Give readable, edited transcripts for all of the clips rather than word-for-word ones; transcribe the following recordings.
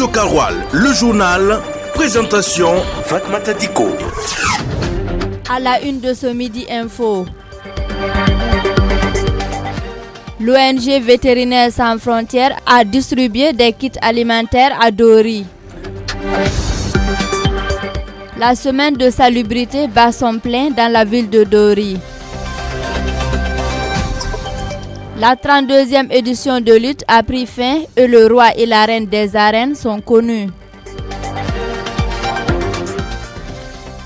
Radio Karoual, le journal, présentation Fatmata Diko. À la une de ce Midi Info, l'ONG Vétérinaires sans frontières a distribué des kits alimentaires à Dori. La semaine de salubrité bat son plein dans la ville de Dori. La 32e édition de lutte a pris fin et le roi et la reine des arènes sont connus.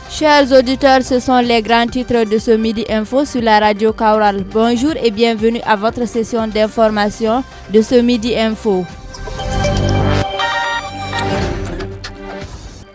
Chers auditeurs, ce sont les grands titres de ce Midi Info sur la radio Karoual. Bonjour et bienvenue à votre session d'information de ce Midi Info.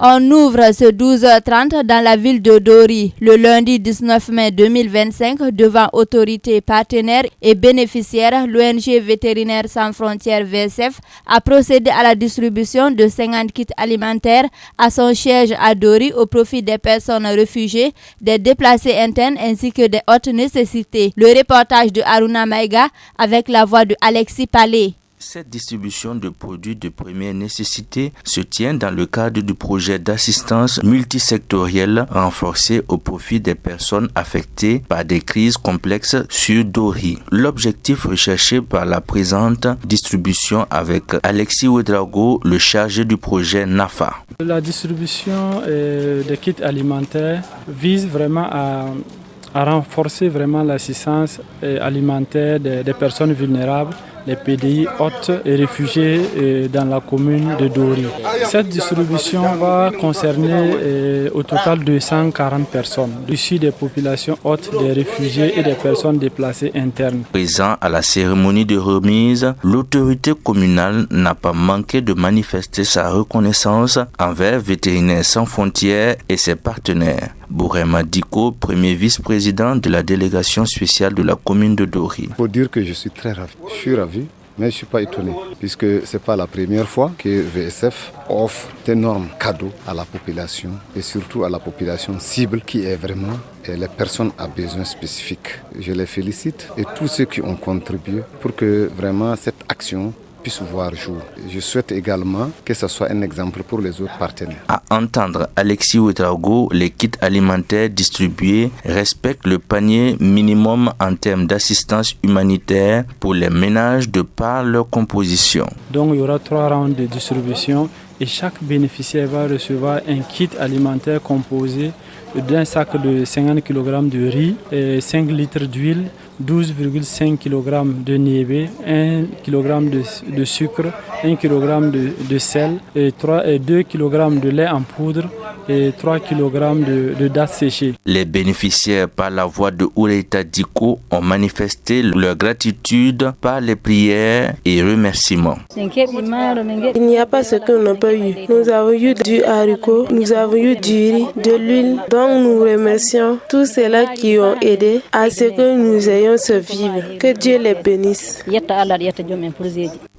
On ouvre ce 12h30 dans la ville de Dori le lundi 19 mai 2025 devant autorités partenaires et bénéficiaires. L'ONG Vétérinaires sans frontières VSF a procédé à la distribution de 50 kits alimentaires à son siège à Dori au profit des personnes réfugiées, des déplacés internes ainsi que des hautes nécessités. Le reportage de Aruna Maïga avec la voix de Alexis Palais. Cette distribution de produits de première nécessité se tient dans le cadre du projet d'assistance multisectorielle renforcé au profit des personnes affectées par des crises complexes sur Dori. L'objectif recherché par la présente distribution avec Alexis Ouedraogo, le chargé du projet NAFA. La distribution des kits alimentaires vise vraiment à renforcer vraiment l'assistance alimentaire des personnes vulnérables, les PDI hôtes et réfugiés dans la commune de Dori. Cette distribution va concerner au total 240 personnes, issues des populations hôtes, des réfugiés et des personnes déplacées internes. Présent à la cérémonie de remise, l'autorité communale n'a pas manqué de manifester sa reconnaissance envers Vétérinaires sans frontières et ses partenaires. Bourema Diko, premier vice-président de la délégation spéciale de la commune de Dori. Il faut dire que je suis très ravi. Je suis ravi, mais je ne suis pas étonné, puisque ce n'est pas la première fois que VSF offre d'énormes cadeaux à la population, et surtout à la population cible, qui est vraiment les personnes à besoins spécifiques. Je les félicite et tous ceux qui ont contribué pour que vraiment cette action puisse voir jour. Je souhaite également que ce soit un exemple pour les autres partenaires. À entendre Alexis Ouedraogo, les kits alimentaires distribués respectent le panier minimum en termes d'assistance humanitaire pour les ménages de par leur composition. Donc il y aura 3 rounds de distribution et chaque bénéficiaire va recevoir un kit alimentaire composé d'un sac de 50 kg de riz, 5 litres d'huile, 12,5 kg de niébé, 1 kg de sucre, 1 kg de sel, 2 kg de lait en poudre et 3 kg de dattes séchées. Les bénéficiaires, par la voix de Oureita Diko, ont manifesté leur gratitude par les prières et remerciements. Il n'y a pas ce que nous n'avons pas eu. Nous avons eu du haricot, nous avons eu du riz, de l'huile. Donc nous remercions tous ceux-là qui ont aidé à ce que nous ayons ce vivre. Que Dieu les bénisse.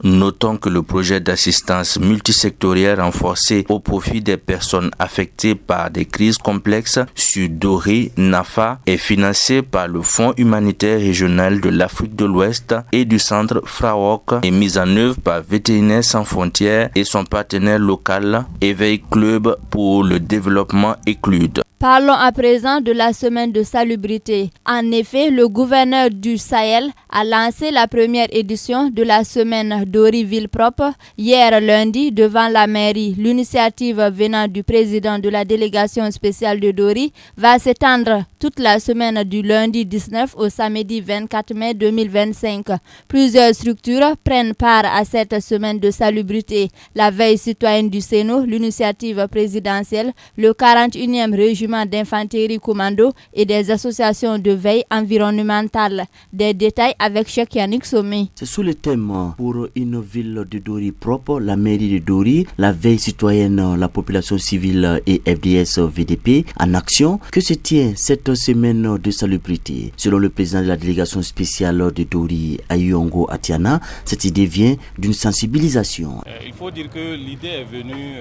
Notons que le projet d'assistance multisectorielle renforcé au profit des personnes affectées par des crises complexes sur Dori, NAFA est financé par le Fonds humanitaire régional de l'Afrique de l'Ouest et du centre FRAOC et mis en œuvre par Vétérinaires sans frontières et son partenaire local Éveil Club pour le développement ECLUD. Parlons à présent de la semaine de salubrité. En effet, le gouverneur du Sahel a lancé la première édition de la semaine Dori Ville Propre hier lundi devant la mairie. L'initiative venant du président de la délégation spéciale de Dori va s'étendre toute la semaine du lundi 19 au samedi 24 mai 2025. Plusieurs structures prennent part à cette semaine de salubrité. La veille citoyenne du Sénat, l'initiative présidentielle, le 41e régiment d'infanterie commando et des associations de veille environnementale. Des détails avec Cheikh Yannick Somé. C'est sous le thème pour une ville de Dori propre, la mairie de Dori, la veille citoyenne, la population civile et FDS VDP en action que se tient cette semaine de salubrité. Selon le président de la délégation spéciale de Dori, Ayongo Atiana, cette idée vient d'une sensibilisation. Il faut dire que l'idée est venue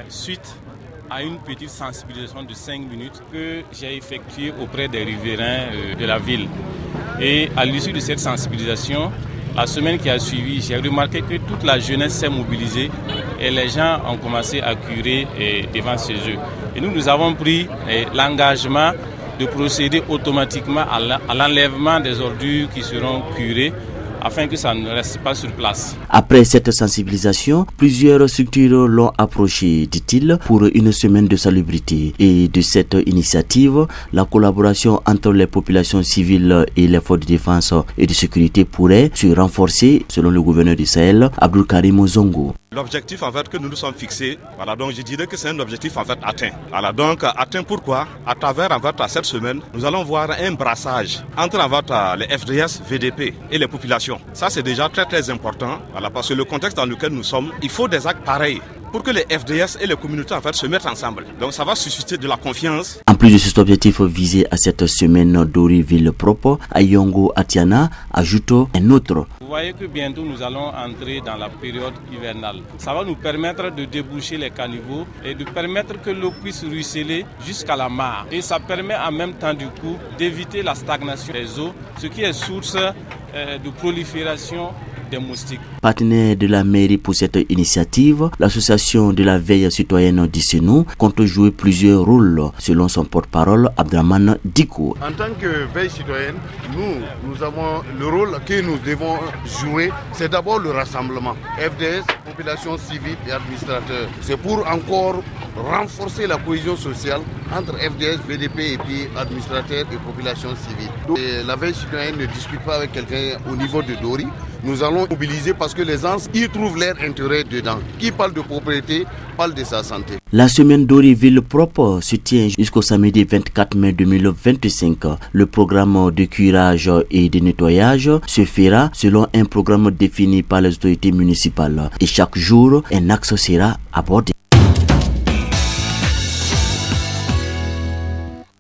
suite à une petite sensibilisation de 5 minutes que j'ai effectuée auprès des riverains de la ville. Et à l'issue de cette sensibilisation, la semaine qui a suivi, j'ai remarqué que toute la jeunesse s'est mobilisée et les gens ont commencé à curer devant chez eux. Et nous avons pris l'engagement de procéder automatiquement à l'enlèvement des ordures qui seront curées afin que ça ne reste pas sur place. Après cette sensibilisation, plusieurs structures l'ont approché, dit-il, pour une semaine de salubrité. Et de cette initiative, la collaboration entre les populations civiles et les forces de défense et de sécurité pourrait se renforcer, selon le gouverneur du Sahel, Abdul Karim Zongo. L'objectif en fait que nous nous sommes fixés, donc je dirais que c'est un objectif en fait atteint. Donc atteint pourquoi? À travers en fait cette semaine, nous allons voir un brassage entre en fait les FDS, VDP et les populations. Ça c'est déjà très très important, parce que le contexte dans lequel nous sommes, il faut des actes pareils pour que les FDS et les communautés en fait se mettent ensemble. Donc ça va susciter de la confiance. En plus de cet objectif visé à cette semaine d'Oriville propre, Ayongo Atiana ajoute un autre. Vous voyez que bientôt nous allons entrer dans la période hivernale. Ça va nous permettre de déboucher les caniveaux et de permettre que l'eau puisse ruisseler jusqu'à la mare. Et ça permet en même temps du coup d'éviter la stagnation des eaux, ce qui est source de prolifération des moustiques. Partenaire de la mairie pour cette initiative, l'association de la veille citoyenne d'Issenou compte jouer plusieurs rôles, selon son porte-parole Abdraman Diko. En tant que veille citoyenne, nous avons le rôle que nous devons jouer, c'est d'abord le rassemblement. FDS, population civile et administrateurs. C'est pour encore renforcer la cohésion sociale entre FDS, VDP et puis administrateurs et population civile. Et la veille citoyenne ne discute pas avec quelqu'un au niveau de Dori. Nous allons mobiliser parce que les gens y trouvent leur intérêt dedans. Qui parle de propriété parle de sa santé. La semaine d'Oriville propre se tient jusqu'au samedi 24 mai 2025. Le programme de curage et de nettoyage se fera selon un programme défini par les autorités municipales. Et chaque jour, un axe sera abordé.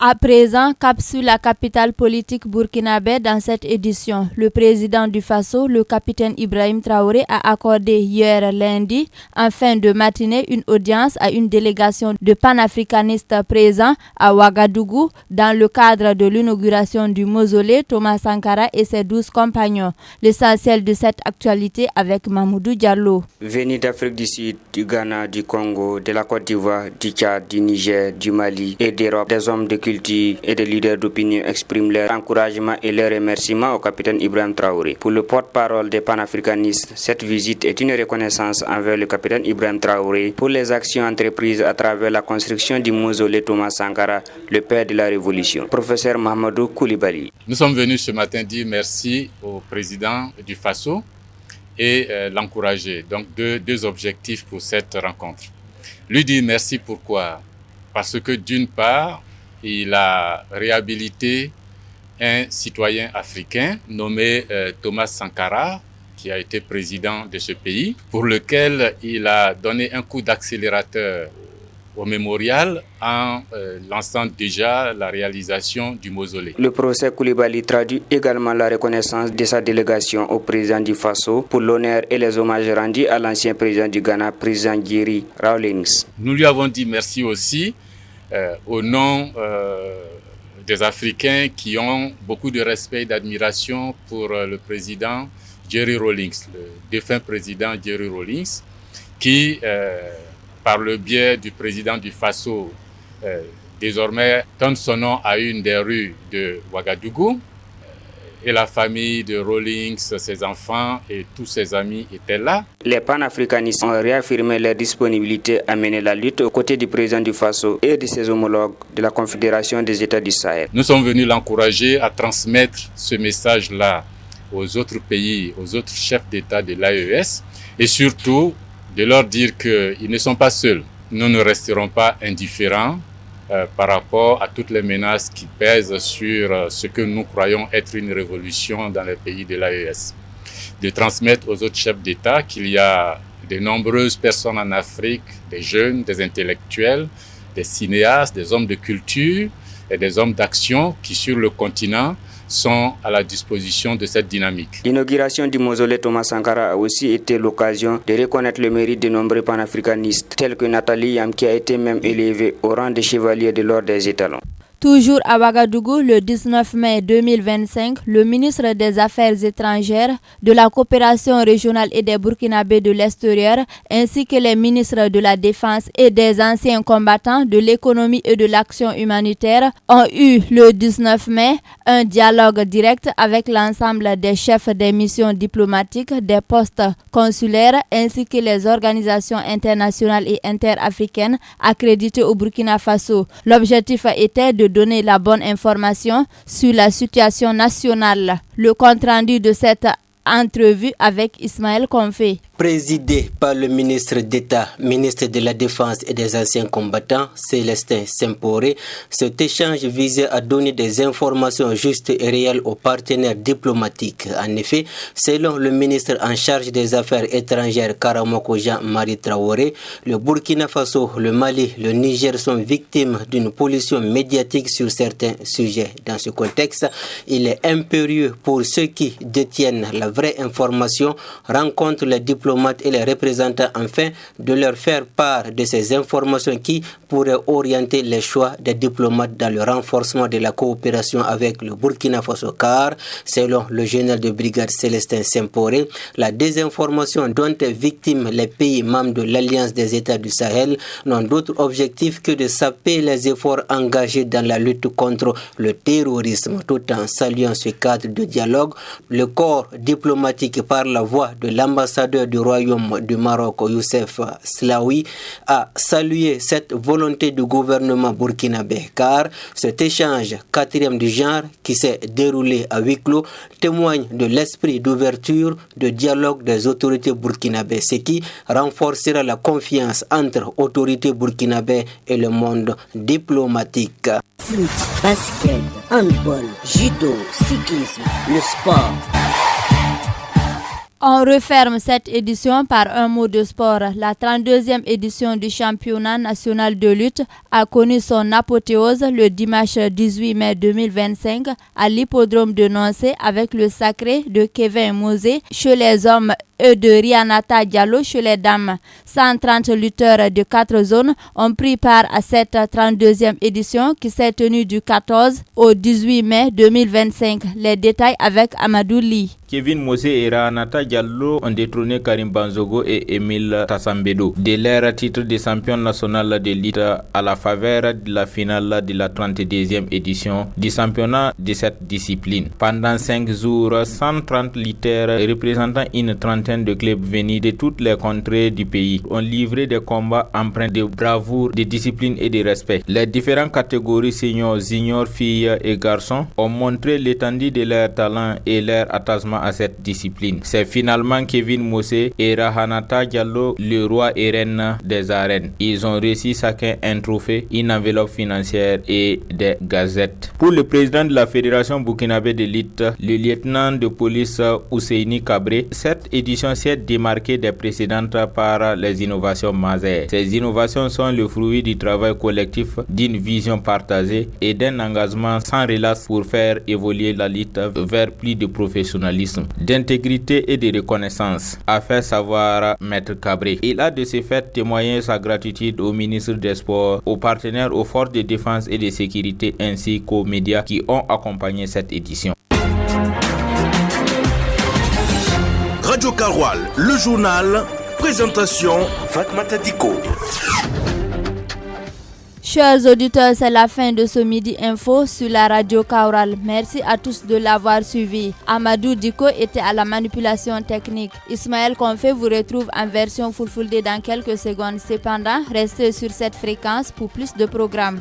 À présent, cap sur la capitale politique burkinabé dans cette édition. Le président du Faso, le capitaine Ibrahim Traoré, a accordé hier lundi, en fin de matinée, une audience à une délégation de panafricanistes présents à Ouagadougou dans le cadre de l'inauguration du mausolée Thomas Sankara et ses 12 compagnons. L'essentiel de cette actualité avec Mamoudou Diallo. Venus d'Afrique du Sud, du Ghana, du Congo, de la Côte d'Ivoire, du Tchad, du Niger, du Mali et d'Europe, des hommes de culture et des leaders d'opinion expriment leur encouragement et leur remerciement au capitaine Ibrahim Traoré. Pour le porte-parole des panafricanistes, cette visite est une reconnaissance envers le capitaine Ibrahim Traoré pour les actions entreprises à travers la construction du mausolée Thomas Sankara, le père de la Révolution. Professeur Mahamadou Koulibaly. Nous sommes venus ce matin dire merci au président du Faso et l'encourager. Donc deux objectifs pour cette rencontre. Lui dire merci pourquoi? Parce que d'une part, il a réhabilité un citoyen africain nommé Thomas Sankara, qui a été président de ce pays, pour lequel il a donné un coup d'accélérateur au mémorial en lançant déjà la réalisation du mausolée. Le professeur Koulibaly traduit également la reconnaissance de sa délégation au président du Faso pour l'honneur et les hommages rendus à l'ancien président du Ghana, président Jerry Rawlings. Nous lui avons dit merci aussi au nom des Africains qui ont beaucoup de respect et d'admiration pour le président Jerry Rawlings, le défunt président Jerry Rawlings, qui, par le biais du président du Faso, désormais donne son nom à une des rues de Ouagadougou. Et la famille de Rawlings, ses enfants et tous ses amis étaient là. Les panafricanistes ont réaffirmé leur disponibilité à mener la lutte aux côtés du président du Faso et de ses homologues de la Confédération des États du Sahel. Nous sommes venus l'encourager à transmettre ce message-là aux autres pays, aux autres chefs d'État de l'AES et surtout de leur dire qu'ils ne sont pas seuls. Nous ne resterons pas indifférents par rapport à toutes les menaces qui pèsent sur ce que nous croyons être une révolution dans les pays de l'AES. De transmettre aux autres chefs d'État qu'il y a de nombreuses personnes en Afrique, des jeunes, des intellectuels, des cinéastes, des hommes de culture et des hommes d'action qui sur le continent sont à la disposition de cette dynamique. L'inauguration du mausolée Thomas Sankara a aussi été l'occasion de reconnaître le mérite de nombreux panafricanistes, tels que Nathalie Yam, qui a été même élevée au rang de chevalier de l'ordre des étalons. Toujours à Ouagadougou, le 19 mai 2025, le ministre des Affaires étrangères, de la coopération régionale et des Burkinabés de l'extérieur, ainsi que les ministres de la Défense et des anciens combattants de l'économie et de l'action humanitaire, ont eu le 19 mai un dialogue direct avec l'ensemble des chefs des missions diplomatiques, des postes consulaires, ainsi que les organisations internationales et interafricaines accréditées au Burkina Faso. L'objectif était de donner la bonne information sur la situation nationale. Le compte-rendu de cette entrevue avec Ismaël Konfé. Présidé par le ministre d'État, ministre de la Défense et des anciens combattants, Célestin Semporé, cet échange visait à donner des informations justes et réelles aux partenaires diplomatiques. En effet, selon le ministre en charge des Affaires étrangères Karamoko Jean-Marie Traoré, le Burkina Faso, le Mali, le Niger sont victimes d'une pollution médiatique sur certains sujets. Dans ce contexte, il est impérieux pour ceux qui détiennent la vraie information, rencontrent les diplomates et les représentants afin de leur faire part de ces informations qui pourraient orienter les choix des diplomates dans le renforcement de la coopération avec le Burkina Faso, car, selon le général de brigade Célestin Semporé, la désinformation dont est victime les pays membres de l'Alliance des États du Sahel n'ont d'autre objectif que de saper les efforts engagés dans la lutte contre le terrorisme. Tout en saluant ce cadre de dialogue, le corps diplomatique par la voix de l'ambassadeur du Royaume du Maroc, Youssef Slaoui, a salué cette volonté du gouvernement burkinabé, car cet échange quatrième du genre qui s'est déroulé à huis clos témoigne de l'esprit d'ouverture, de dialogue des autorités burkinabées, ce qui renforcera la confiance entre autorités burkinabées et le monde diplomatique. Foot, basket, handball, judo, cyclisme, le sport. On referme cette édition par un mot de sport. La 32e édition du championnat national de lutte a connu son apothéose le dimanche 18 mai 2025 à l'hippodrome de Noncé avec le sacré de Kevin Mosé chez les hommes et de Rianata Diallo chez les dames. 130 lutteurs de 4 zones ont pris part à cette 32e édition qui s'est tenue du 14 au 18 mai 2025. Les détails avec Amadou Ly. Kevin Mosé et Rianata Diallo ont détrôné Karim Banzogo et Emile Tassambedo de leur titre de champion national de lutte à la faveur de la finale de la 32e édition du championnat de cette discipline. Pendant 5 jours, 130 lutteurs représentant une trentaine de clubs venus de toutes les contrées du pays ont livré des combats empreints de bravoure, de discipline et de respect. Les différentes catégories seniors, juniors, filles et garçons ont montré l'étendue de leur talent et leur attachement à cette discipline. C'est finalement Kevin Mosé et Rianata Diallo, le roi et reine des arènes. Ils ont réussi chacun un trophée, une enveloppe financière et des gazettes. Pour le président de la Fédération burkinabé de lutte, le lieutenant de police Ousseini Kabré, cette édition s'est démarquée des précédentes par les innovations majeures. Ces innovations sont le fruit du travail collectif, d'une vision partagée et d'un engagement sans relâche pour faire évoluer la lutte vers plus de professionnalisme, d'intégrité et de reconnaissance, a fait savoir Maître Kabré. Il a de ce fait témoigné sa gratitude au ministre des Sports, aux partenaires, aux forces de défense et de sécurité ainsi qu'aux médias qui ont accompagné cette édition. Radio Karoual, le journal, présentation Fatmata Diko. Chers auditeurs, c'est la fin de ce Midi Info sur la radio Karoual. Merci à tous de l'avoir suivi. Amadou Diko était à la manipulation technique. Ismaël Konfé vous retrouve en version Fulfulde dans quelques secondes. Cependant, restez sur cette fréquence pour plus de programmes.